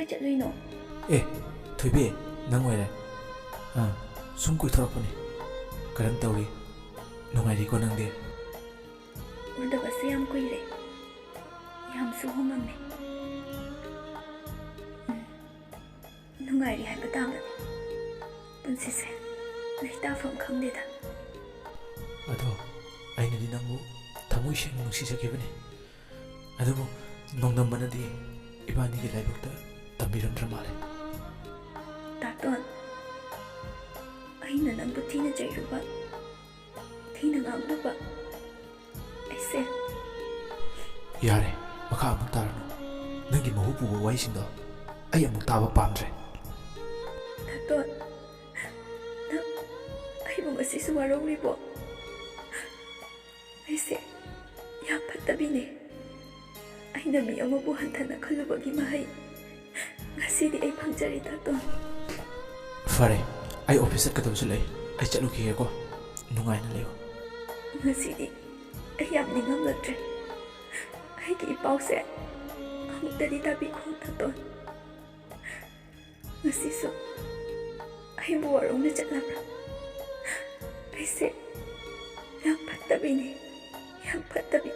ꯀꯗꯥꯏ ꯆꯠꯂꯨꯏꯅꯣ? ꯊꯣꯏꯕꯤ ꯅꯪ ꯑꯣꯏꯔꯦ. ꯁꯨꯝ ꯀꯣꯏꯊꯣꯔꯛꯄꯅꯤ. ꯀꯔꯝ ꯇꯧꯔꯤ? ꯅꯨꯡꯉꯥꯏꯔꯤꯀꯣ ꯅꯪꯗꯤ? ꯎꯗꯕꯁꯦ ꯌꯥꯝ ꯀꯨꯏꯔꯦ. ꯌꯥꯝꯁꯨ ꯍꯣꯡꯉꯝꯃꯦ. ꯅꯨꯡꯉꯥꯏꯔꯤ ꯍꯥꯏꯕ ꯇꯥꯕꯅꯤ. ꯄꯨꯟꯁꯤꯁꯦ ꯂꯩꯇꯥꯐꯝ ꯈꯪꯗꯦꯗ. ꯑꯗꯣ ꯑꯩꯅꯗꯤ ꯅꯪꯕꯨ ꯊꯃꯣꯏ ꯁꯦꯡꯅ ꯅꯨꯡꯁꯤꯖꯈꯤꯕꯅꯤ. ꯑꯗꯨꯕꯨ ꯅꯣꯡꯗꯝꯕꯅꯗꯤ ꯏꯕꯥꯅꯤꯒꯤ ꯂꯥꯏꯕꯛꯇ ꯇꯝꯕꯤꯔꯝꯗ꯭ꯔ ꯃꯥꯜꯂꯦ. ꯇꯥꯇꯣꯟ, ꯑꯩꯅ ꯅꯪꯕꯨ ꯊꯤꯅ ꯆꯩꯔꯨꯕ, ꯊꯤꯅ ꯉꯥꯡꯂꯨꯕ, ꯑꯩꯁꯦ... ꯌꯥꯔꯦ, ꯃꯈꯥ ꯑꯃꯨꯛ ꯇꯥꯔꯅꯨ. ꯅꯪꯒꯤ ꯃꯍꯨ ꯄꯨꯕ ꯋꯥꯍꯩꯁꯤꯡꯗꯣ ꯑꯩ ꯑꯃꯨꯛ ꯇꯥꯕ ꯄꯥꯝꯗ꯭ꯔꯦ. ꯇꯥꯇꯣꯟ, ꯅꯪ ꯑꯩꯕꯨ ꯉꯁꯤꯁꯨ ꯋꯥꯔꯧꯔꯤꯕꯣ? ꯑꯩꯁꯦ ꯌꯥꯝ ꯐꯠꯇꯕꯤꯅꯦ. ꯑꯩꯅ ꯃꯤ ꯑꯃꯕꯨ ꯍꯟꯊꯅ ꯈꯜꯂꯨꯕꯒꯤ ꯃꯍꯩ ꯉꯁꯤꯗꯤ ꯑꯩ ꯐꯪꯖꯔꯤ ꯇꯥꯇꯣꯟ. ꯐꯔꯦ, ꯑꯩ ꯑꯣꯐꯤꯁ ꯆꯠꯀꯗꯕꯁꯨ ꯂꯩ. ꯑꯩ ꯆꯠꯂꯨꯈꯤꯒꯦꯀꯣ. ꯅꯨꯡꯉꯥꯏꯅ ꯂꯩꯌꯨ. ꯉꯁꯤꯗꯤ ꯑꯩ ꯌꯥꯝ ꯅꯤꯡꯉꯝꯂꯛꯇ꯭ꯔꯦ. ꯑꯩꯒꯤ ꯏꯄꯥꯎꯁꯦ ꯑꯃꯨꯛꯇꯗꯤ ꯇꯥꯕꯤꯈꯣ ꯇꯥꯇꯣꯟ. ꯉꯁꯤꯁꯨ ꯑꯩꯕꯨ ꯋꯥꯔꯧꯅ ꯆꯠꯂꯕ꯭ꯔꯥ? ꯑꯩꯁꯦ ꯌꯥꯝ ꯐꯠꯇꯕꯤꯅꯤ, ꯌꯥꯝ ꯐꯠꯇꯕꯤ.